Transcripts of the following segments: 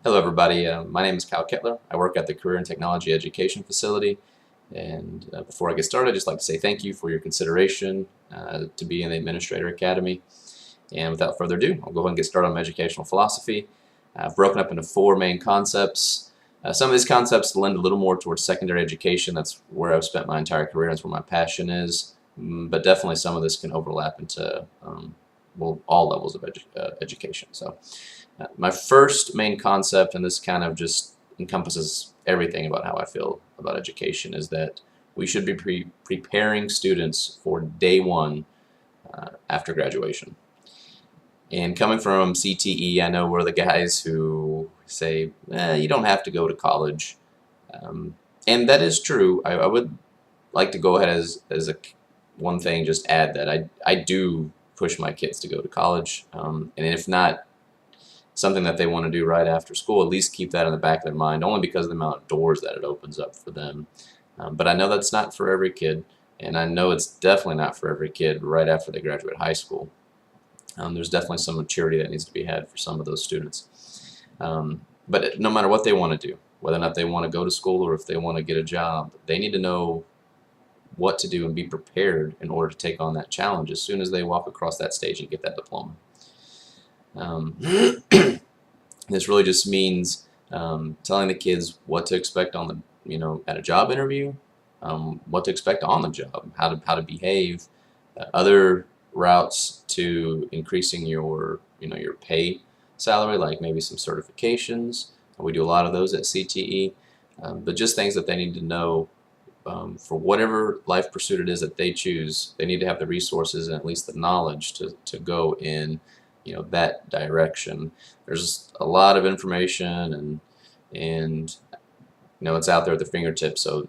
Hello everybody, my name is Kettler. I work at the Career and Technology Education Facility, and before I get started I'd just like to say thank you for your consideration to be in the Administrator Academy. And without further ado, I'll go ahead and get started on my educational philosophy. I've broken up into 4 main concepts. Some of these concepts lend a little more towards secondary education. That's where I've spent my entire career, and that's where my passion is, but definitely some of this can overlap into well, all levels of education. So my first main concept, and this kind of just encompasses everything about how I feel about education, is that we should be preparing students for day one after graduation. And coming from CTE, I know we're the guys who say, you don't have to go to college. And that is true. I would like to go ahead as one thing, just add that I do push my kids to go to college. And if not something that they want to do right after school, at least keep that in the back of their mind, only because of the amount of doors that it opens up for them. But I know that's not for every kid, and I know it's definitely not for every kid right after they graduate high school. There's definitely some maturity that needs to be had for some of those students. But no matter what they want to do, whether or not they want to go to school or if they want to get a job, they need to know what to do and be prepared in order to take on that challenge as soon as they walk across that stage and get that diploma. This really just means telling the kids what to expect on the, at a job interview, what to expect on the job, how to behave, other routes to increasing your your pay salary, like maybe some certifications. We do a lot of those at CTE, but just things that they need to know for whatever life pursuit it is that they choose. They need to have the resources and at least the knowledge to go in that direction. There's a lot of information and it's out there at their fingertips, so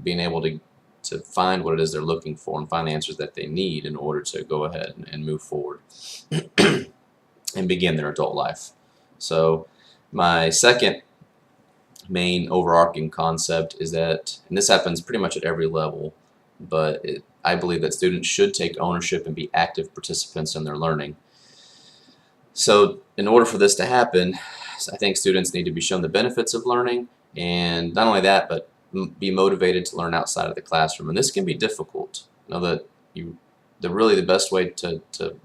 being able to find what it is they're looking for and find the answers that they need in order to go ahead and move forward and begin their adult life. So my second main overarching concept is that, and this happens pretty much at every level, but I believe that students should take ownership and be active participants in their learning. So in order for this to happen, I think students need to be shown the benefits of learning, and not only that, but be motivated to learn outside of the classroom. And this can be difficult. Know that really the best way to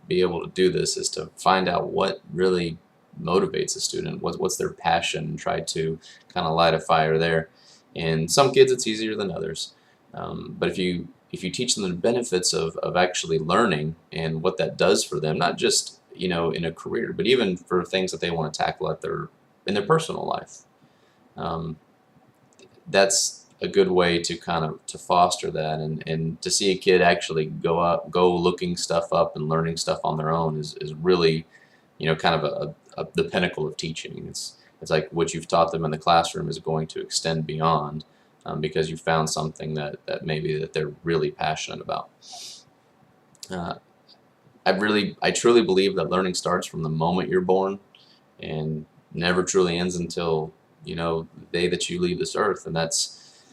be able to do this is to find out what really motivates a student, what's their passion, and try to kind of light a fire there. And some kids it's easier than others, but if you teach them the benefits of actually learning and what that does for them, not just in a career, but even for things that they want to tackle in their personal life, that's a good way to kind of foster that, and to see a kid actually go looking stuff up and learning stuff on their own is really kind of the pinnacle of teaching. It's like what you've taught them in the classroom is going to extend beyond, because you found something that maybe that they're really passionate about. I truly believe that learning starts from the moment you're born and never truly ends until the day that you leave this earth. And that's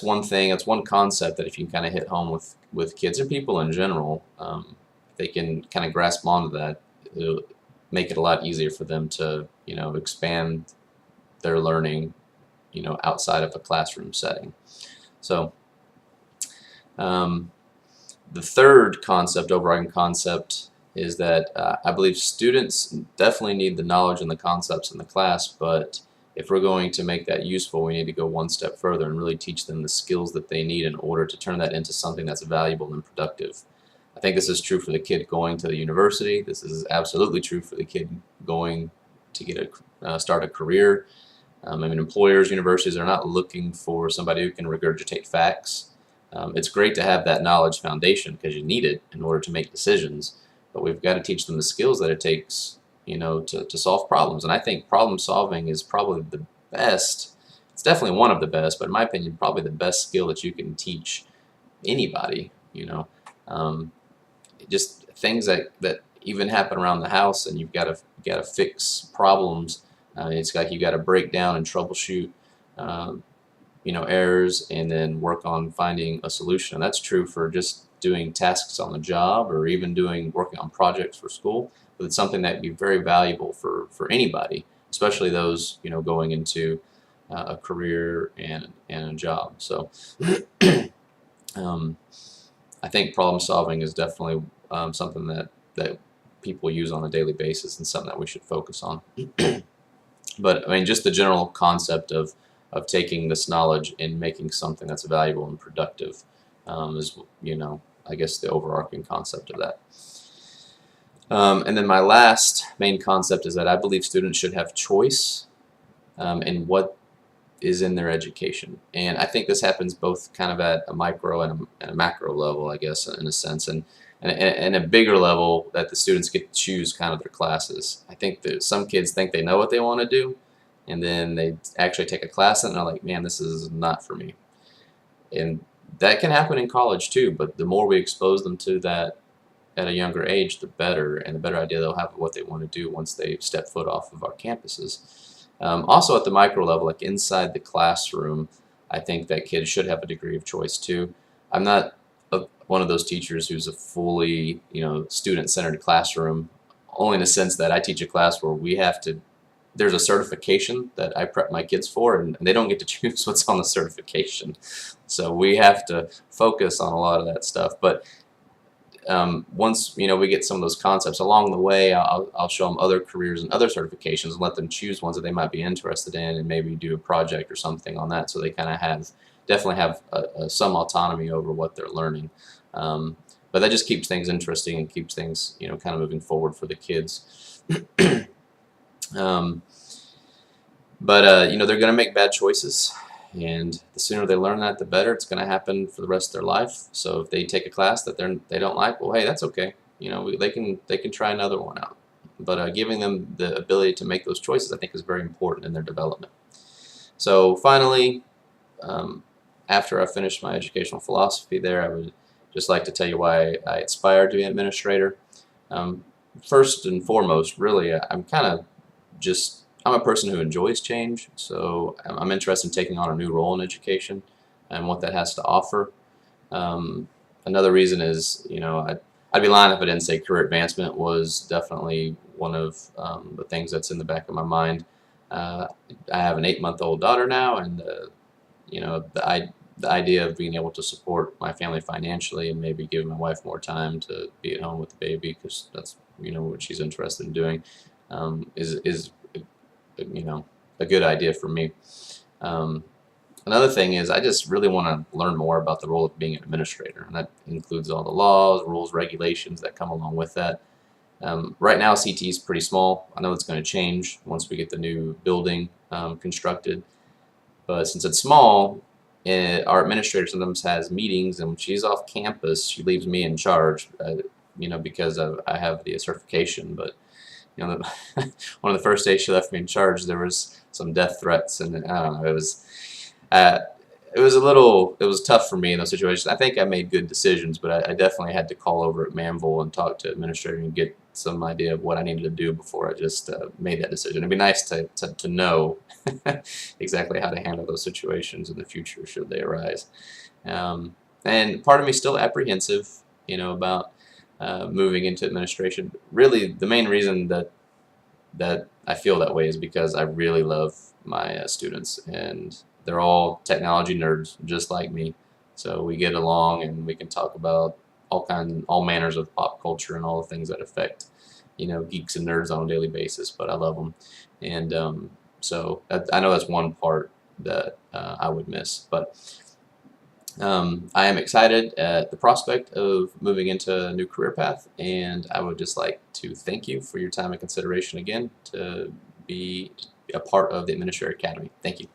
one thing, that's one concept that if you can kind of hit home with kids or people in general, they can kind of grasp onto that, it'll make it a lot easier for them to expand their learning outside of a classroom setting. So the third concept, overriding concept, is that I believe students definitely need the knowledge and the concepts in the class, but if we're going to make that useful, we need to go one step further and really teach them the skills that they need in order to turn that into something that's valuable and productive. I think this is true for the kid going to the university. This is absolutely true for the kid going to start a career. I mean, employers, universities are not looking for somebody who can regurgitate facts. It's great to have that knowledge foundation because you need it in order to make decisions, but we've got to teach them the skills that it takes to solve problems. And I think problem solving is probably the best, it's definitely one of the best, but in my opinion probably the best skill that you can teach anybody. Just things that even happen around the house, and you've got to fix problems. It's like you got to break down and troubleshoot errors and then work on finding a solution. And that's true for just doing tasks on the job or even working on projects for school, but it's something that would be very valuable for anybody especially those going into a career and a job. So I think problem solving is definitely something that people use on a daily basis and something that we should focus on. But I mean, just the general concept of taking this knowledge and making something that's valuable and productive is, I guess the overarching concept of that. And then my last main concept is that I believe students should have choice in what is in their education. And I think this happens both kind of at a micro and a macro level, I guess, in a sense, and a bigger level that the students get to choose kind of their classes. I think that some kids think they know what they want to do, and then they actually take a class and they're like, man, this is not for me. And that can happen in college too, but the more we expose them to that at a younger age, the better, and the better idea they'll have of what they want to do once they step foot off of our campuses. Also at the micro level, like inside the classroom, I think that kids should have a degree of choice too. I'm not one of those teachers who's a fully, student-centered classroom, only in the sense that I teach a class where there's a certification that I prep my kids for, and they don't get to choose what's on the certification. So we have to focus on a lot of that stuff. But once we get some of those concepts along the way, I'll show them other careers and other certifications and let them choose ones that they might be interested in, and maybe do a project or something on that, so they kind of definitely have some autonomy over what they're learning. But that just keeps things interesting and keeps things kind of moving forward for the kids. But they're going to make bad choices, and the sooner they learn that, the better. It's going to happen for the rest of their life. So if they take a class that they don't like, well, hey, that's okay. They can try another one out. But giving them the ability to make those choices, I think, is very important in their development. So finally, after I finished my educational philosophy there, I would just like to tell you why I aspired to be an administrator. First and foremost, really, I'm a person who enjoys change, so I'm interested in taking on a new role in education and what that has to offer. Another reason is, I'd be lying if I didn't say career advancement was definitely one of the things that's in the back of my mind. I have an 8-month-old daughter now, and the idea of being able to support my family financially and maybe give my wife more time to be at home with the baby, because that's what she's interested in doing, is a good idea for me. Another thing is I just really want to learn more about the role of being an administrator, and that includes all the laws, rules, regulations that come along with that. Right now CT is pretty small. I know it's going to change once we get the new building constructed, but since it's small, our administrator sometimes has meetings, and when she's off campus, she leaves me in charge, because I have the certification. But one of the first days she left me in charge, there was some death threats, and I don't know, it was tough for me in those situations. I think I made good decisions, but I definitely had to call over at Manville and talk to administrator and get some idea of what I needed to do before I just made that decision. It'd be nice to know exactly how to handle those situations in the future should they arise. And part of me is still apprehensive, about moving into administration. Really, the main reason that I feel that way is because I really love my students, and they're all technology nerds just like me. So we get along, and we can talk about all manners of pop culture and all the things that affect geeks and nerds on a daily basis. But I love them, and so I know that's one part that I would miss. But I am excited at the prospect of moving into a new career path, and I would just like to thank you for your time and consideration again to be a part of the Administrator Academy. Thank you.